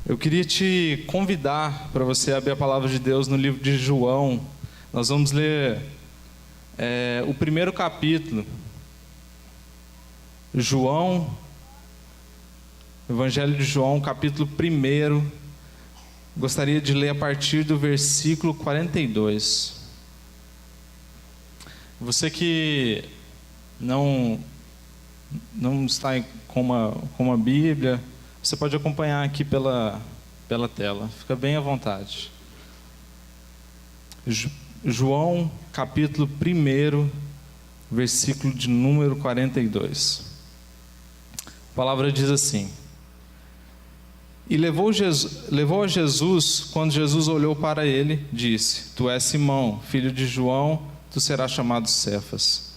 Eu queria te convidar para você abrir a palavra de Deus no livro de João. Nós vamos ler o primeiro capítulo. Evangelho de João, capítulo 1. Gostaria de ler a partir do versículo 42. Você que não está com uma Bíblia, você pode acompanhar aqui pela tela. Fica bem à vontade. João, capítulo 1, versículo de número 42. A palavra diz assim: E levou a Jesus, quando Jesus olhou para ele, disse: Tu és Simão, filho de João, tu serás chamado Cefas.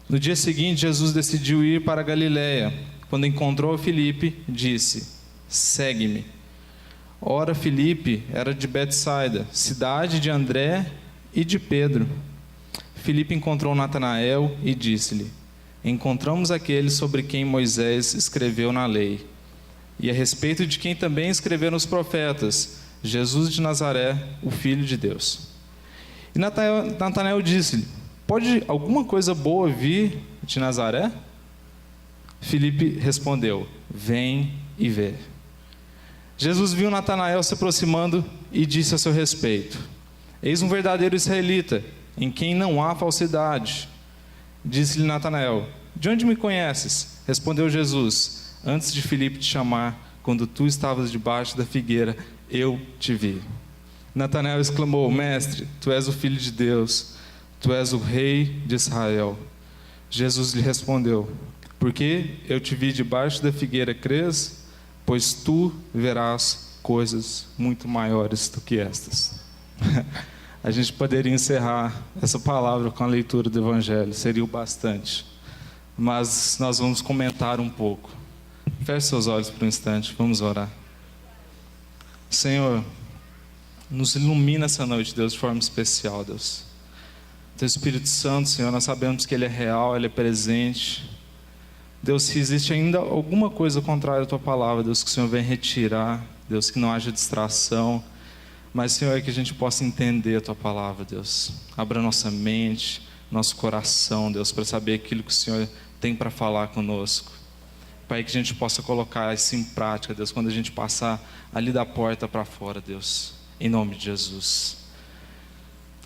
No dia seguinte, Jesus decidiu ir para a Galiléia. Quando encontrou Filipe, disse: Segue-me. Ora, Filipe era de Betsaida, cidade de André e de Pedro. Filipe encontrou Natanael e disse-lhe: Encontramos aquele sobre quem Moisés escreveu na lei, e a respeito de quem também escreveram os profetas, Jesus de Nazaré, o Filho de Deus. E Natanael disse-lhe: Pode alguma coisa boa vir de Nazaré? Filipe respondeu: Vem e vê. Jesus viu Natanael se aproximando e disse a seu respeito: Eis um verdadeiro israelita, em quem não há falsidade. Disse-lhe Natanael: De onde me conheces? Respondeu Jesus: Antes de Filipe te chamar, quando tu estavas debaixo da figueira, eu te vi. Natanael exclamou: Mestre, tu és o Filho de Deus, tu és o Rei de Israel. Jesus lhe respondeu: Porque eu te vi debaixo da figueira, crês? Pois tu verás coisas muito maiores do que estas. A gente poderia encerrar essa palavra com a leitura do Evangelho, seria o bastante. Mas nós vamos comentar um pouco. Feche seus olhos por um instante, vamos orar. Senhor, nos ilumina essa noite, Deus, de forma especial, Deus. Teu Espírito Santo, Senhor, nós sabemos que Ele é real, Ele é presente. Deus, se existe ainda alguma coisa contrária à Tua palavra, Deus, que o Senhor venha retirar, Deus, que não haja distração, mas, Senhor, que a gente possa entender a Tua palavra, Deus. Abra nossa mente, nosso coração, Deus, para saber aquilo que o Senhor tem para falar conosco. Pai, que a gente possa colocar isso em prática, Deus, quando a gente passar ali da porta para fora, Deus, em nome de Jesus.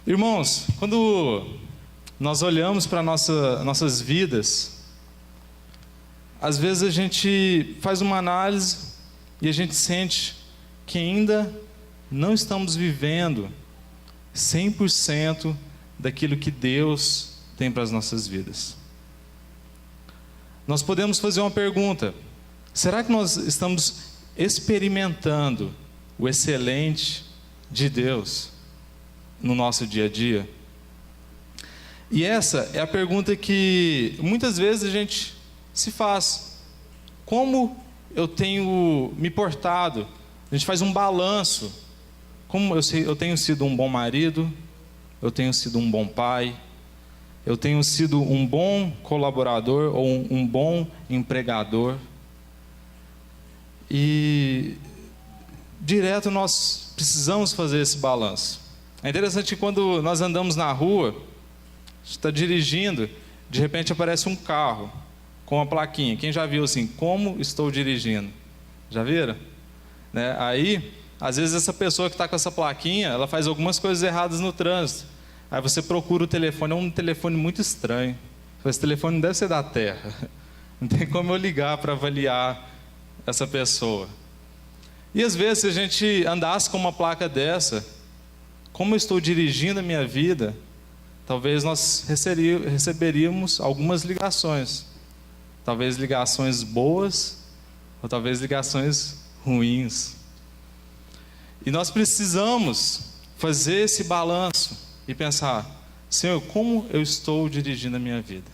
Irmãos, quando nós olhamos para nossas vidas, às vezes a gente faz uma análise e a gente sente que ainda não estamos vivendo 100% daquilo que Deus tem para as nossas vidas. Nós podemos fazer uma pergunta: será que nós estamos experimentando o excelente de Deus no nosso dia a dia? E essa é a pergunta que muitas vezes a gente se faz. Como eu tenho me portado? A gente faz um balanço. Como eu tenho sido um bom marido, eu tenho sido um bom pai, eu tenho sido um bom colaborador ou um bom empregador. E direto nós precisamos fazer esse balanço. É interessante que quando nós andamos na rua, a gente está dirigindo, de repente aparece um carro com uma plaquinha. Quem já viu assim, como estou dirigindo? Já viram? Né? Aí, às vezes essa pessoa que está com essa plaquinha, ela faz algumas coisas erradas no trânsito. Aí você procura o telefone, é um telefone muito estranho. Esse telefone não deve ser da Terra. Não tem como eu ligar para avaliar essa pessoa. E às vezes, se a gente andasse com uma placa dessa, como eu estou dirigindo a minha vida, talvez nós receberíamos algumas ligações. Talvez ligações boas, ou talvez ligações ruins. E nós precisamos fazer esse balanço e pensar: Senhor, como eu estou dirigindo a minha vida?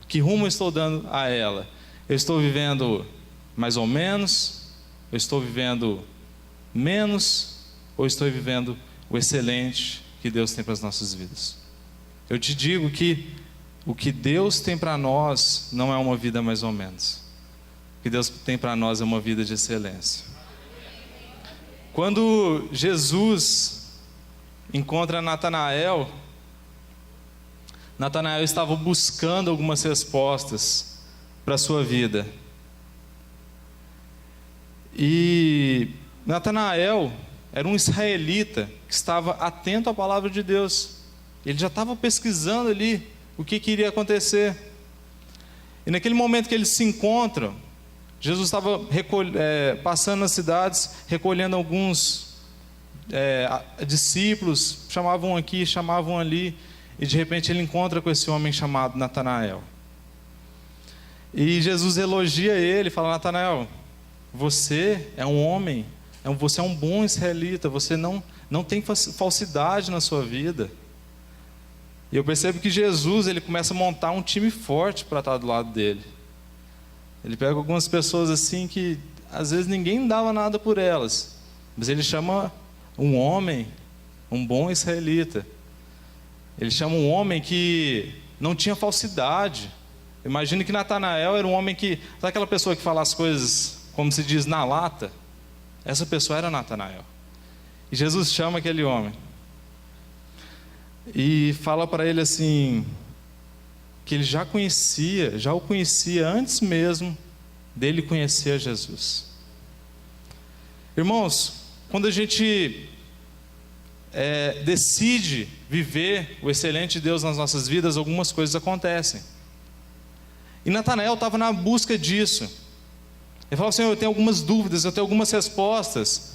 Que rumo eu estou dando a ela? Eu estou vivendo mais ou menos? Eu estou vivendo menos? Ou estou vivendo o excelente que Deus tem para as nossas vidas? Eu te digo que o que Deus tem para nós não é uma vida mais ou menos. O que Deus tem para nós é uma vida de excelência. Quando Jesus encontra Natanael, Natanael estava buscando algumas respostas para a sua vida. E Natanael era um israelita que estava atento à palavra de Deus. Ele já estava pesquisando ali o que iria acontecer. E naquele momento que eles se encontram, Jesus estava passando nas cidades, recolhendo alguns discípulos, chamavam aqui, chamavam ali, e de repente ele encontra com esse homem chamado Natanael. E Jesus elogia ele, fala: Natanael, você é um homem, você é um bom israelita, você não tem falsidade na sua vida. E eu percebo que Jesus, ele começa a montar um time forte para estar do lado dele. Ele pega algumas pessoas assim que às vezes ninguém dava nada por elas, mas ele chama um homem, um bom israelita. Ele chama um homem que não tinha falsidade. Imagine que Natanael era um homem que, sabe aquela pessoa que fala as coisas, como se diz, na lata? Essa pessoa era Natanael. E Jesus chama aquele homem e fala para ele assim, que ele já o conhecia antes mesmo dele conhecer Jesus. Irmãos, quando a gente decide viver o excelente Deus nas nossas vidas, algumas coisas acontecem. E Natanael estava na busca disso. Ele falou: Senhor, eu tenho algumas dúvidas, eu tenho algumas respostas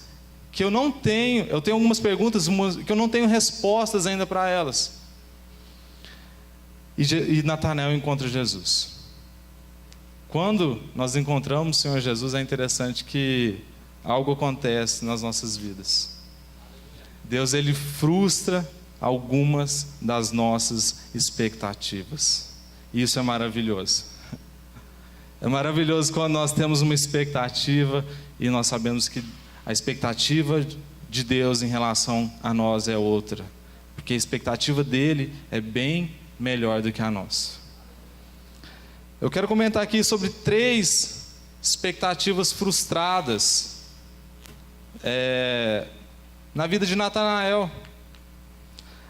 que eu não tenho, eu tenho algumas perguntas que eu não tenho respostas ainda para elas. E Natanael encontra Jesus. Quando nós encontramos o Senhor Jesus, é interessante que algo acontece nas nossas vidas. Deus, ele frustra algumas das nossas expectativas. E isso é maravilhoso. É maravilhoso quando nós temos uma expectativa e nós sabemos que a expectativa de Deus em relação a nós é outra, porque a expectativa dele é bem melhor do que a nossa. Eu quero comentar aqui sobre 3 expectativas frustradas na vida de Natanael.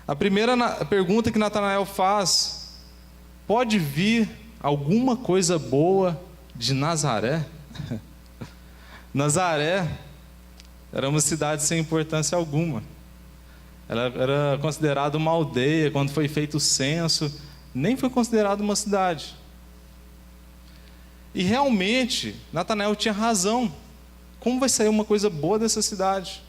A primeira pergunta que Natanael faz: pode vir alguma coisa boa de Nazaré? Nazaré era uma cidade sem importância alguma. Ela era considerada uma aldeia. Quando foi feito o censo, nem foi considerada uma cidade. E realmente, Natanael tinha razão. Como vai sair uma coisa boa dessa cidade?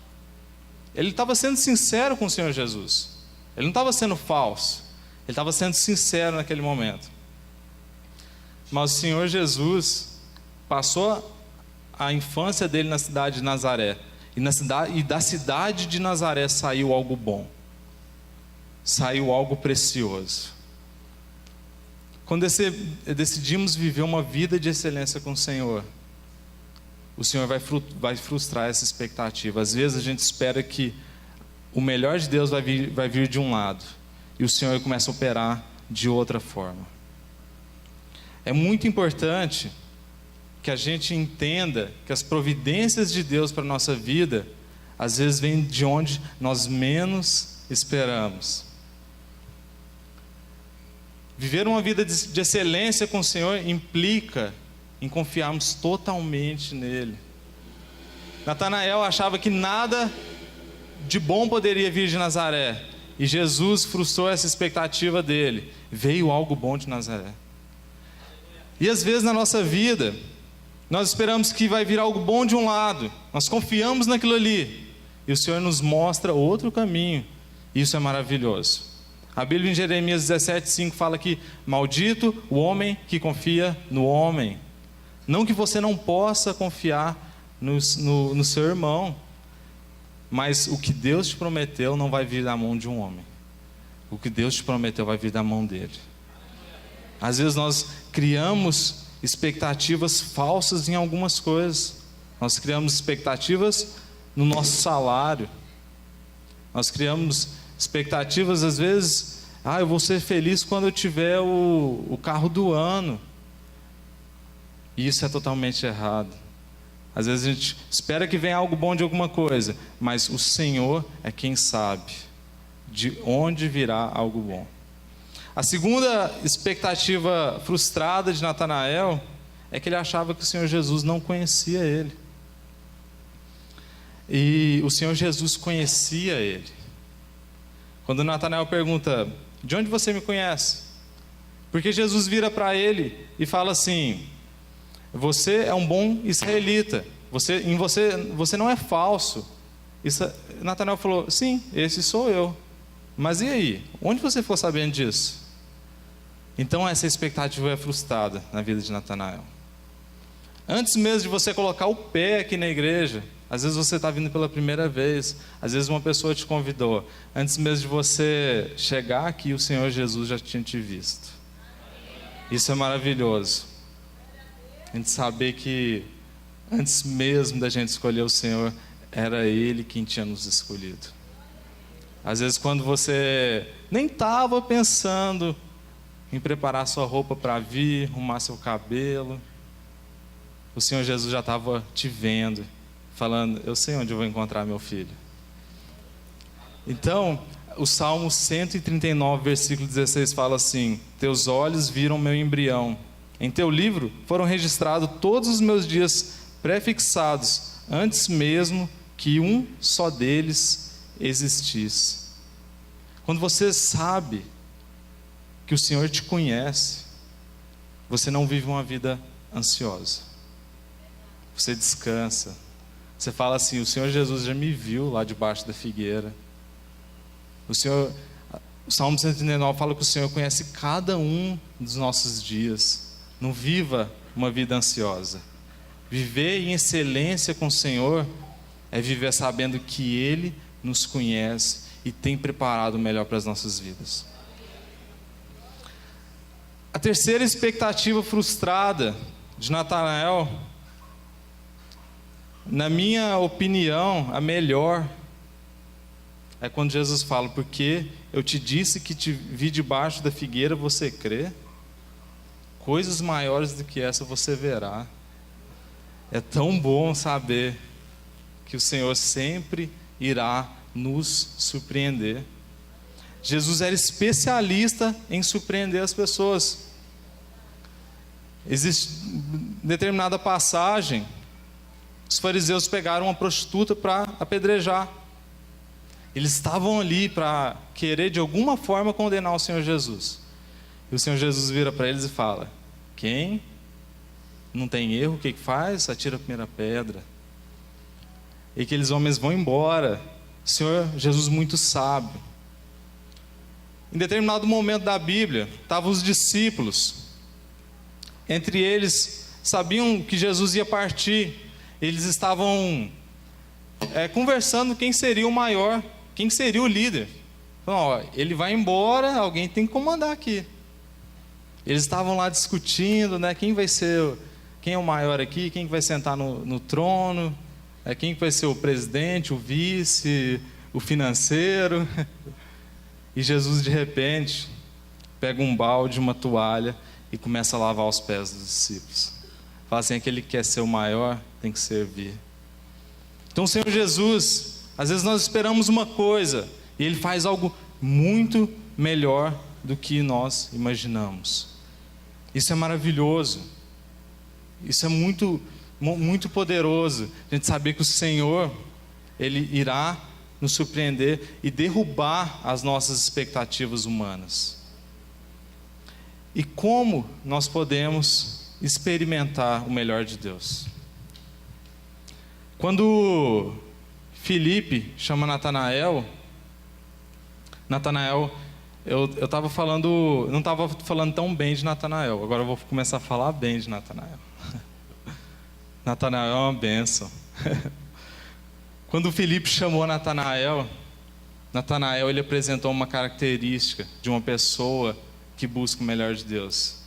Ele estava sendo sincero com o Senhor Jesus. Ele não estava sendo falso. Ele estava sendo sincero naquele momento. Mas o Senhor Jesus passou a infância dele na cidade de Nazaré. E da cidade de Nazaré saiu algo bom. Saiu algo precioso. Quando decidimos viver uma vida de excelência com o Senhor vai frustrar essa expectativa. Às vezes a gente espera que o melhor de Deus vai vir de um lado, e o Senhor começa a operar de outra forma. É muito importante que a gente entenda que as providências de Deus para a nossa vida, às vezes vêm de onde nós menos esperamos. Viver uma vida de excelência com o Senhor implica em confiarmos totalmente nele. Natanael achava que nada de bom poderia vir de Nazaré, e Jesus frustrou essa expectativa dele. Veio algo bom de Nazaré. E às vezes na nossa vida, nós esperamos que vai vir algo bom de um lado, nós confiamos naquilo ali, e o Senhor nos mostra outro caminho. Isso é maravilhoso. A Bíblia em Jeremias 17:5 fala que maldito o homem que confia no homem. Não que você não possa confiar no seu irmão, mas o que Deus te prometeu não vai vir da mão de um homem. O que Deus te prometeu vai vir da mão dele. Às vezes nós criamos expectativas falsas em algumas coisas. Nós criamos expectativas no nosso salário. Nós criamos expectativas, às vezes, eu vou ser feliz quando eu tiver o carro do ano. E isso é totalmente errado. Às vezes a gente espera que venha algo bom de alguma coisa, mas o Senhor é quem sabe de onde virá algo bom. A segunda expectativa frustrada de Natanael é que ele achava que o Senhor Jesus não conhecia ele. E o Senhor Jesus conhecia ele. Quando Natanael pergunta: de onde você me conhece? Porque Jesus vira para ele e fala assim: você é um bom israelita, você não é falso. Natanael falou: sim, esse sou eu. Mas e aí? Onde você ficou sabendo disso? Então essa expectativa é frustrada na vida de Natanael. Antes mesmo de você colocar o pé aqui na igreja, às vezes você está vindo pela primeira vez, às vezes uma pessoa te convidou. Antes mesmo de você chegar aqui, o Senhor Jesus já tinha te visto. Isso é maravilhoso. A gente saber que antes mesmo da gente escolher o Senhor, era Ele quem tinha nos escolhido. Às vezes quando você nem estava pensando em preparar sua roupa para vir, arrumar seu cabelo, o Senhor Jesus já estava te vendo, falando: eu sei onde eu vou encontrar meu filho. Então, o Salmo 139, versículo 16 fala assim: teus olhos viram meu embrião, em teu livro foram registrados todos os meus dias prefixados, antes mesmo que um só deles existisse. Quando você sabe que o Senhor te conhece, você não vive uma vida ansiosa. Você descansa. Você fala assim: o Senhor Jesus já me viu lá debaixo da figueira. O Salmo 139 fala que o Senhor conhece cada um dos nossos dias. Não viva uma vida ansiosa. Viver em excelência com o Senhor é viver sabendo que Ele nos conhece e tem preparado o melhor para as nossas vidas. A terceira expectativa frustrada de Natanael, na minha opinião, a melhor, é quando Jesus fala: porque eu te disse que te vi debaixo da figueira, você crê? Coisas maiores do que essa você verá. É tão bom saber que o Senhor sempre irá nos surpreender. Jesus era especialista em surpreender as pessoas. Existe determinada passagem, os fariseus pegaram uma prostituta para apedrejar. Eles estavam ali para querer de alguma forma condenar o Senhor Jesus. E o Senhor Jesus vira para eles e fala: quem não tem erro, o que faz? Atira a primeira pedra. E aqueles homens vão embora. O Senhor Jesus muito sábio. Em determinado momento da Bíblia, estavam os discípulos. Entre eles, sabiam que Jesus ia partir. Eles estavam conversando quem seria o maior, quem seria o líder. Falaram: ó, ele vai embora, alguém tem que comandar aqui. Eles estavam lá discutindo, né, quem é o maior aqui, quem vai sentar no trono, quem vai ser o presidente, o vice, o financeiro. E Jesus, de repente, pega um balde, uma toalha e começa a lavar os pés dos discípulos. Fala assim: aquele que quer ser o maior tem que servir. Então o Senhor Jesus, às vezes nós esperamos uma coisa e Ele faz algo muito melhor do que nós imaginamos. Isso é maravilhoso. Isso é muito, muito poderoso. A gente saber que o Senhor, Ele irá nos surpreender e derrubar as nossas expectativas humanas. E como nós podemos experimentar o melhor de Deus? Quando Filipe chama Natanael, eu estava falando, não estava falando tão bem de Natanael, agora eu vou começar a falar bem de Natanael. Natanael é uma bênção. Quando Filipe chamou Natanael, ele apresentou uma característica de uma pessoa que busca o melhor de Deus.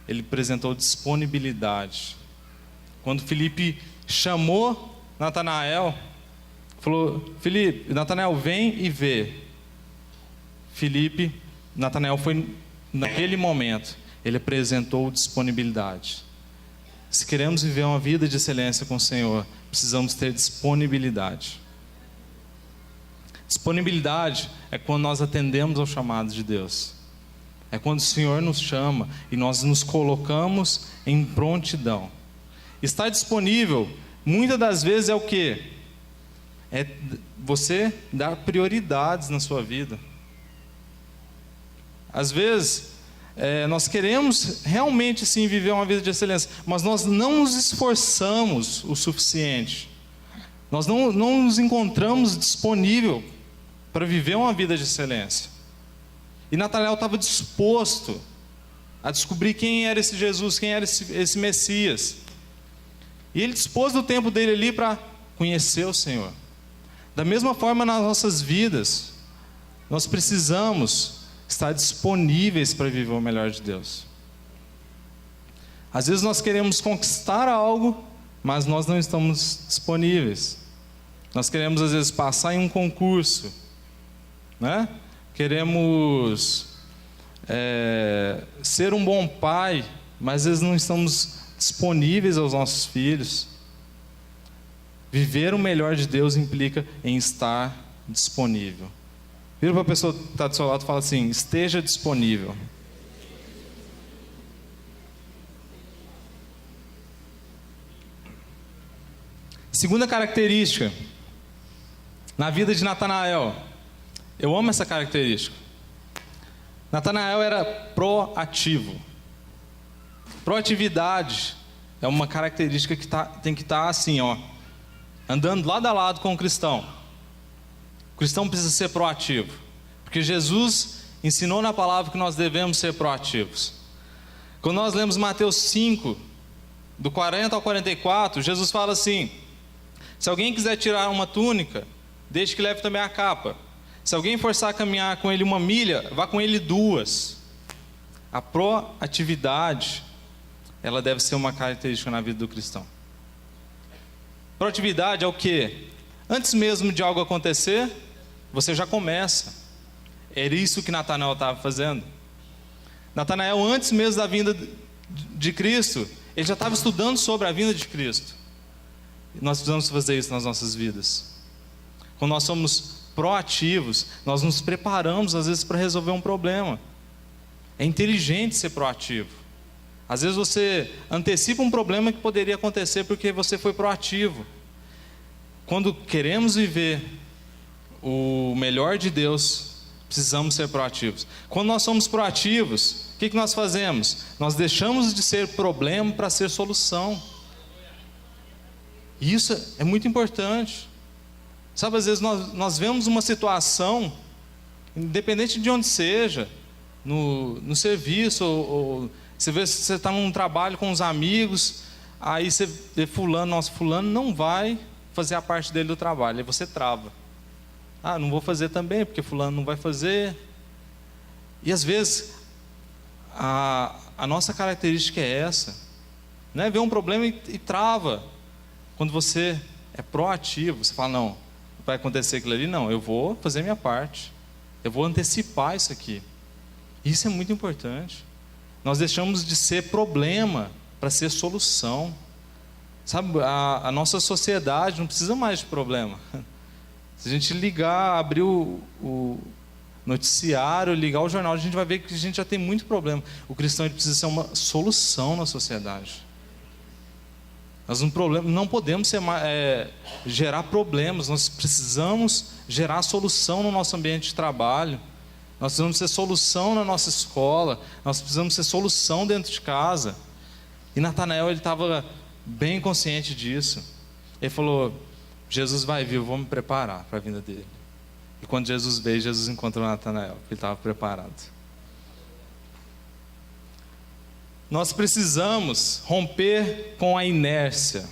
Ele apresentou disponibilidade. Quando Filipe chamou Natanael, falou: Filipe, Natanael, vem e vê. Natanael foi naquele momento, ele apresentou disponibilidade. Se queremos viver uma vida de excelência com o Senhor, precisamos ter disponibilidade. Disponibilidade é quando nós atendemos ao chamado de Deus. É quando o Senhor nos chama e nós nos colocamos em prontidão. Estar disponível, muitas das vezes, é o quê? É você dar prioridades na sua vida. Às vezes, nós queremos realmente sim viver uma vida de excelência, mas nós não nos esforçamos o suficiente. Nós não nos encontramos disponível para viver uma vida de excelência. E Natanael estava disposto a descobrir quem era esse Jesus, quem era esse Messias. E ele dispôs do tempo dele ali para conhecer o Senhor. Da mesma forma, nas nossas vidas, nós precisamos estar disponíveis para viver o melhor de Deus. Às vezes nós queremos conquistar algo, mas nós não estamos disponíveis. Nós queremos às vezes passar em um concurso, né? Queremos ser um bom pai, mas às vezes não estamos disponíveis aos nossos filhos. Viver o melhor de Deus implica em estar disponível. Vira para a pessoa que está do seu lado e fala assim: esteja disponível. Segunda característica na vida de Natanael. Eu amo essa característica. Natanael era proativo. Proatividade é uma característica que tem que estar assim, andando lado a lado com o cristão. O cristão precisa ser proativo, porque Jesus ensinou na palavra que nós devemos ser proativos. Quando nós lemos Mateus 5, do 40 ao 44, Jesus fala assim: se alguém quiser tirar uma túnica, deixe que leve também a capa. Se alguém forçar a caminhar com ele 1 milha, vá com ele 2. A proatividade, ela deve ser uma característica na vida do cristão. Proatividade é o quê? Antes mesmo de algo acontecer, você já começa. Era isso que Natanael estava fazendo. Natanael, antes mesmo da vinda de Cristo, ele já estava estudando sobre a vinda de Cristo. Nós precisamos fazer isso nas nossas vidas. Quando nós somos proativos, nós nos preparamos às vezes para resolver um problema. É inteligente ser proativo. Às vezes você antecipa um problema que poderia acontecer porque você foi proativo. Quando queremos viver o melhor de Deus, precisamos ser proativos. Quando nós somos proativos, o que nós fazemos? Nós deixamos de ser problema para ser solução. E isso é muito importante. Sabe, às vezes nós vemos uma situação, independente de onde seja, no serviço, ou você vê se você está num trabalho com os amigos, aí você vê fulano não vai fazer a parte dele do trabalho, aí você trava. Não vou fazer também, porque fulano não vai fazer. E às vezes, a nossa característica é essa, né? Vê um problema e trava. Quando você é proativo, você fala: não, vai acontecer aquilo ali, não, eu vou fazer a minha parte, eu vou antecipar isso aqui. Isso é muito importante. Nós deixamos de ser problema para ser solução. Sabe, a nossa sociedade não precisa mais de problema. Se a gente ligar, abrir o noticiário, ligar o jornal, a gente vai ver que a gente já tem muito problema. O cristão, ele precisa ser uma solução na sociedade. Nós não podemos gerar problemas, nós precisamos gerar solução no nosso ambiente de trabalho, nós precisamos ser solução na nossa escola, nós precisamos ser solução dentro de casa. E Natanael, ele estava bem consciente disso. Ele falou: Jesus vai vir, eu vou me preparar para a vinda dele. E quando Jesus veio, Jesus encontrou Natanael, ele estava preparado. Nós precisamos romper com a inércia.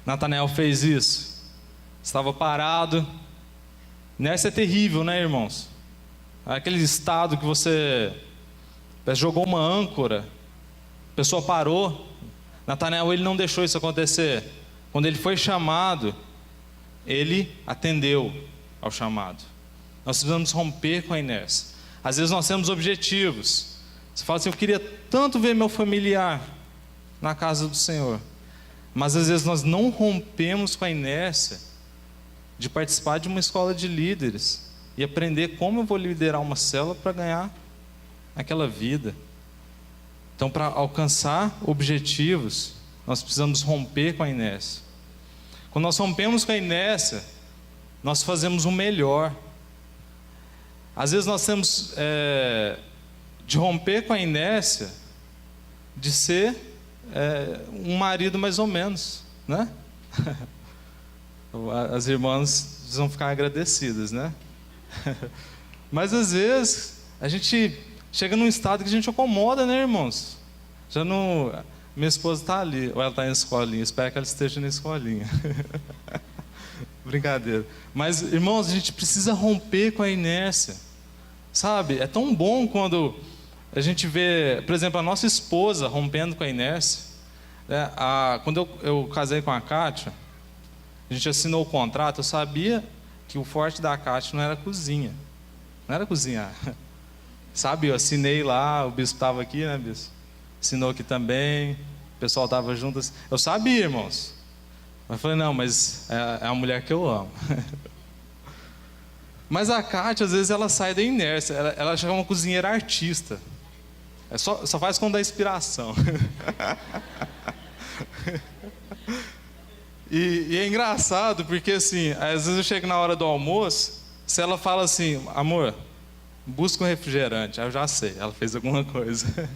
Natanael fez isso. Estava parado. Inércia é terrível, né, irmãos? É aquele estado que você jogou uma âncora, a pessoa parou. Natanael, ele não deixou isso acontecer. Quando ele foi chamado, ele atendeu ao chamado. Nós precisamos romper com a inércia. Às vezes nós temos objetivos. Você fala assim: eu queria tanto ver meu familiar. na casa do Senhor. Mas às vezes nós não rompemos com a inércia de participar de uma escola de líderes e aprender como eu vou liderar uma célula para ganhar aquela vida. Então, para alcançar objetivos, nós precisamos romper com a inércia. Quando nós rompemos com a inércia, nós fazemos o melhor. Às vezes nós temos de romper com a inércia de ser um marido mais ou menos, né? As irmãs vão ficar agradecidas, né? Mas às vezes a gente chega num estado que a gente acomoda, né, irmãos? Já não... Minha esposa está ali, ou ela está na escolinha, espero que ela esteja na escolinha. Brincadeira. Mas, irmãos, a gente precisa romper com a inércia, sabe? É tão bom quando a gente vê, por exemplo, a nossa esposa rompendo com a inércia. Quando eu casei com a Kátia, a gente assinou o contrato, eu sabia que o forte da Kátia não era cozinha, não era cozinhar. Sabe, eu assinei lá, o bispo estava aqui, né, bispo? Assinou aqui também, o pessoal estava junto. Eu sabia, irmãos. Mas eu falei, não, mas é a mulher que eu amo. Mas a Kátia, às vezes, ela sai da inércia. Ela já é uma cozinheira artista. Só faz quando dá inspiração. E é engraçado, porque assim, às vezes eu chego na hora do almoço, se ela fala assim, amor, busca um refrigerante. Aí eu já sei, ela fez alguma coisa.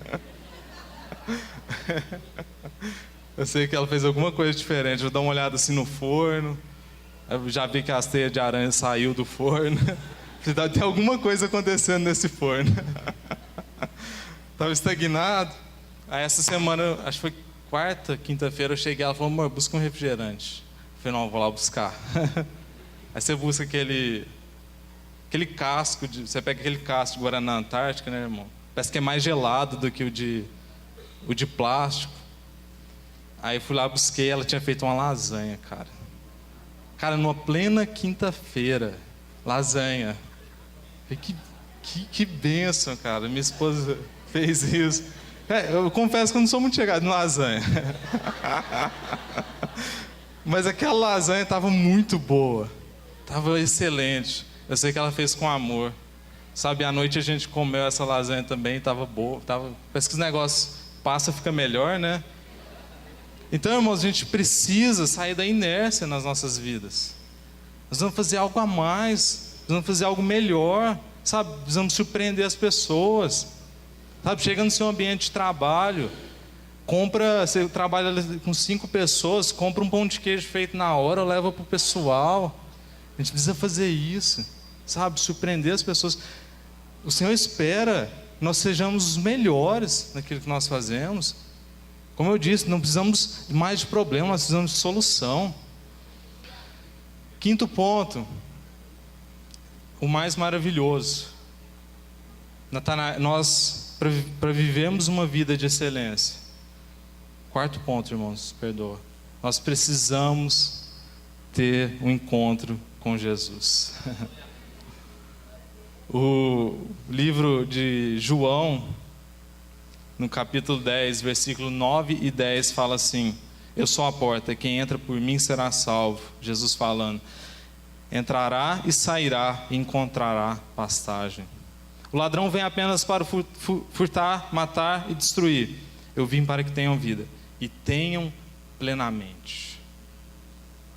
Eu sei que ela fez alguma coisa diferente. Eu dou uma olhada assim no forno, eu já vi que as teias de aranha saiu do forno. Tem alguma coisa acontecendo nesse forno. Estava estagnado. Aí essa semana, acho que foi quarta, quinta-feira, eu cheguei, ela falou, amor, busca um refrigerante. Eu falei, não, eu vou lá buscar. Aí você busca aquele casco, você pega aquele casco de Guaraná Antártica, né, irmão? Parece que é mais gelado do que o de plástico. Aí fui lá, busquei, ela tinha feito uma lasanha, cara. Cara, numa plena quinta-feira, lasanha. Que bênção, cara. Minha esposa fez isso. Eu confesso que eu não sou muito chegado em lasanha. Mas aquela lasanha estava muito boa. Estava excelente. Eu sei que ela fez com amor. Sabe, à noite a gente comeu essa lasanha também, estava boa. Parece que os negócios passam, fica melhor, né? Então, irmãos, a gente precisa sair da inércia nas nossas vidas. Nós vamos fazer algo a mais, nós vamos fazer algo melhor, sabe? Precisamos surpreender as pessoas, sabe? Chega no seu ambiente de trabalho, você trabalha com 5 pessoas, compra um pão de queijo feito na hora, leva para o pessoal. A gente precisa fazer isso, sabe? Surpreender as pessoas. O Senhor espera que nós sejamos os melhores naquilo que nós fazemos. Como eu disse, não precisamos mais de problema, nós precisamos de solução. 5º ponto, o mais maravilhoso. Nós, para vivermos uma vida de excelência. 4º ponto, irmãos, perdoa. Nós precisamos ter um encontro com Jesus. O livro de João, no capítulo 10, versículo 9 e 10, fala assim: eu sou a porta, quem entra por mim será salvo. Jesus falando: entrará e sairá e encontrará pastagem. O ladrão vem apenas para furtar, matar e destruir. Eu vim para que tenham vida e tenham plenamente.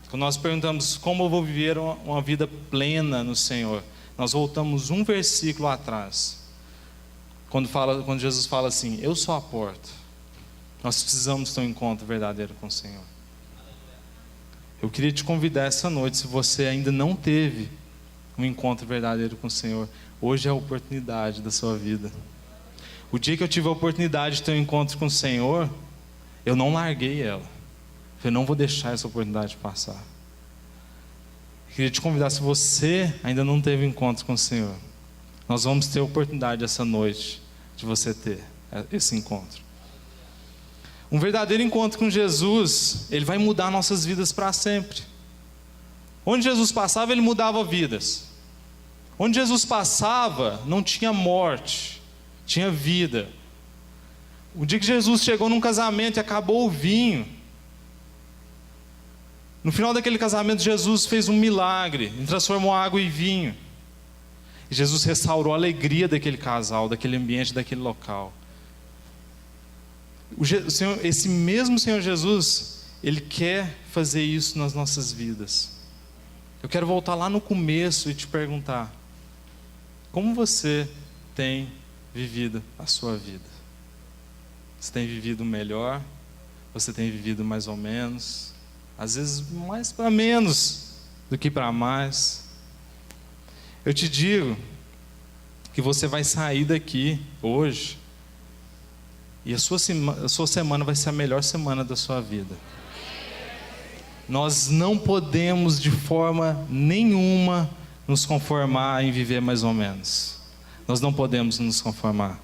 Quando nós perguntamos como eu vou viver uma vida plena no Senhor, nós voltamos um versículo atrás. Quando Jesus fala assim, eu sou a porta, nós precisamos ter um encontro verdadeiro com o Senhor. Eu queria te convidar essa noite, se você ainda não teve um encontro verdadeiro com o Senhor, hoje é a oportunidade da sua vida. O dia que eu tive a oportunidade de ter um encontro com o Senhor, eu não larguei ela. Eu não vou deixar essa oportunidade passar. Eu queria te convidar, se você ainda não teve um encontro com o Senhor, nós vamos ter a oportunidade essa noite de você ter esse encontro. Um verdadeiro encontro com Jesus, ele vai mudar nossas vidas para sempre. Onde Jesus passava, ele mudava vidas. Onde Jesus passava, não tinha morte, tinha vida. O dia que Jesus chegou num casamento e acabou o vinho. No final daquele casamento, Jesus fez um milagre e transformou água em vinho. E Jesus restaurou a alegria daquele casal, daquele ambiente, daquele local. Esse mesmo Senhor Jesus, Ele quer fazer isso nas nossas vidas. Eu quero voltar lá no começo e te perguntar: como você tem vivido a sua vida? Você tem vivido melhor? Você tem vivido mais ou menos? Às vezes mais para menos do que para mais. Eu te digo que você vai sair daqui hoje e a sua semana vai ser a melhor semana da sua vida. Nós não podemos de forma nenhuma nos conformar em viver mais ou menos. Nós não podemos nos conformar.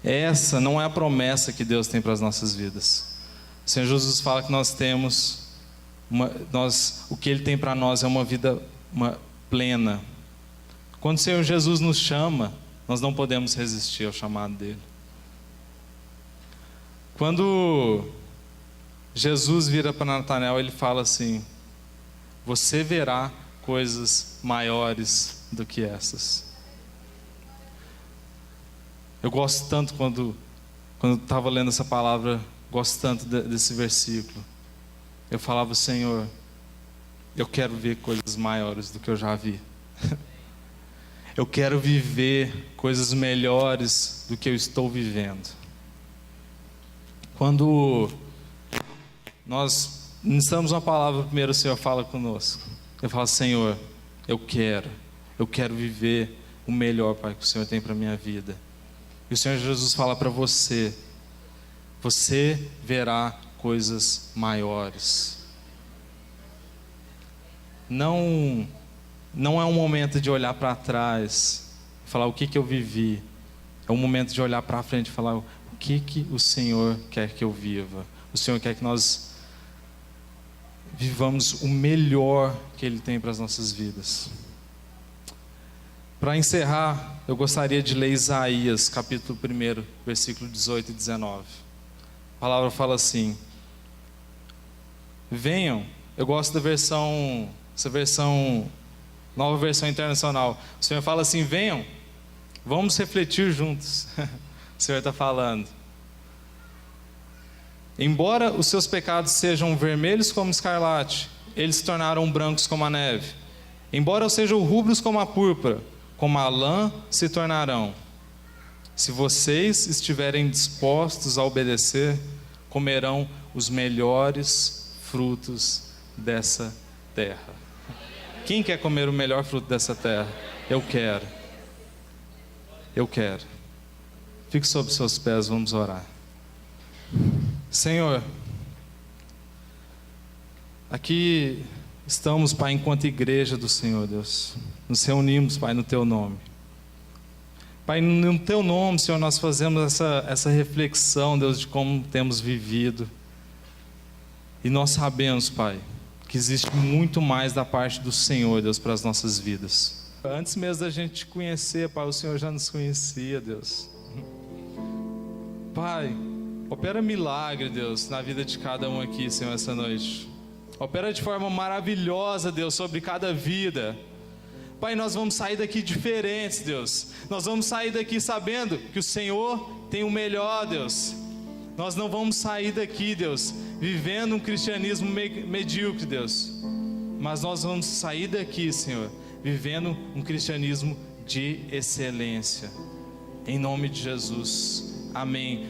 Essa não é a promessa que Deus tem para as nossas vidas. O Senhor Jesus fala que nós temos o que Ele tem para nós é uma vida plena. Quando o Senhor Jesus nos chama, nós não podemos resistir ao chamado dEle. Quando Jesus vira para Natanael, Ele fala assim: você verá coisas maiores do que essas. Eu gosto tanto quando estava lendo essa palavra, gosto tanto desse versículo. Eu falava: Senhor, eu quero ver coisas maiores do que eu já vi. Eu quero viver coisas melhores do que eu estou vivendo. Quando nós iniciamos uma palavra, primeiro o Senhor fala conosco. Eu falo: Senhor, eu quero viver o melhor, Pai, que o Senhor tem para a minha vida. E o Senhor Jesus fala para você: você verá coisas maiores. Não é um momento de olhar para trás e falar o que eu vivi. É um momento de olhar para frente e falar o que o Senhor quer que eu viva. O Senhor quer que nós vivamos o melhor que Ele tem para as nossas vidas. Para encerrar, eu gostaria de ler Isaías, capítulo 1, versículo 18 e 19. A palavra fala assim: venham, eu gosto da essa versão, nova versão internacional. O Senhor fala assim: venham, vamos refletir juntos. O Senhor está falando: embora os seus pecados sejam vermelhos como escarlate, eles se tornaram brancos como a neve. Embora sejam rubros como a púrpura, como a lã se tornarão. Se vocês estiverem dispostos a obedecer, comerão os melhores frutos dessa terra. Quem quer comer o melhor fruto dessa terra? Eu quero. Eu quero. Fique sobre seus pés, vamos orar. Senhor, aqui estamos, Pai, enquanto igreja do Senhor, Deus. Nos reunimos, Pai, no Teu nome. Pai, no Teu nome, Senhor, nós fazemos essa reflexão, Deus, de como temos vivido. E nós sabemos, Pai, que existe muito mais da parte do Senhor, Deus, para as nossas vidas. Antes mesmo da gente te conhecer, Pai, o Senhor já nos conhecia, Deus. Pai, opera milagre, Deus, na vida de cada um aqui, Senhor, essa noite. Opera de forma maravilhosa, Deus, sobre cada vida. Pai, nós vamos sair daqui diferentes, Deus. Nós vamos sair daqui sabendo que o Senhor tem o melhor, Deus. Nós não vamos sair daqui, Deus, vivendo um cristianismo medíocre, Deus. Mas nós vamos sair daqui, Senhor, vivendo um cristianismo de excelência. Em nome de Jesus. Amém.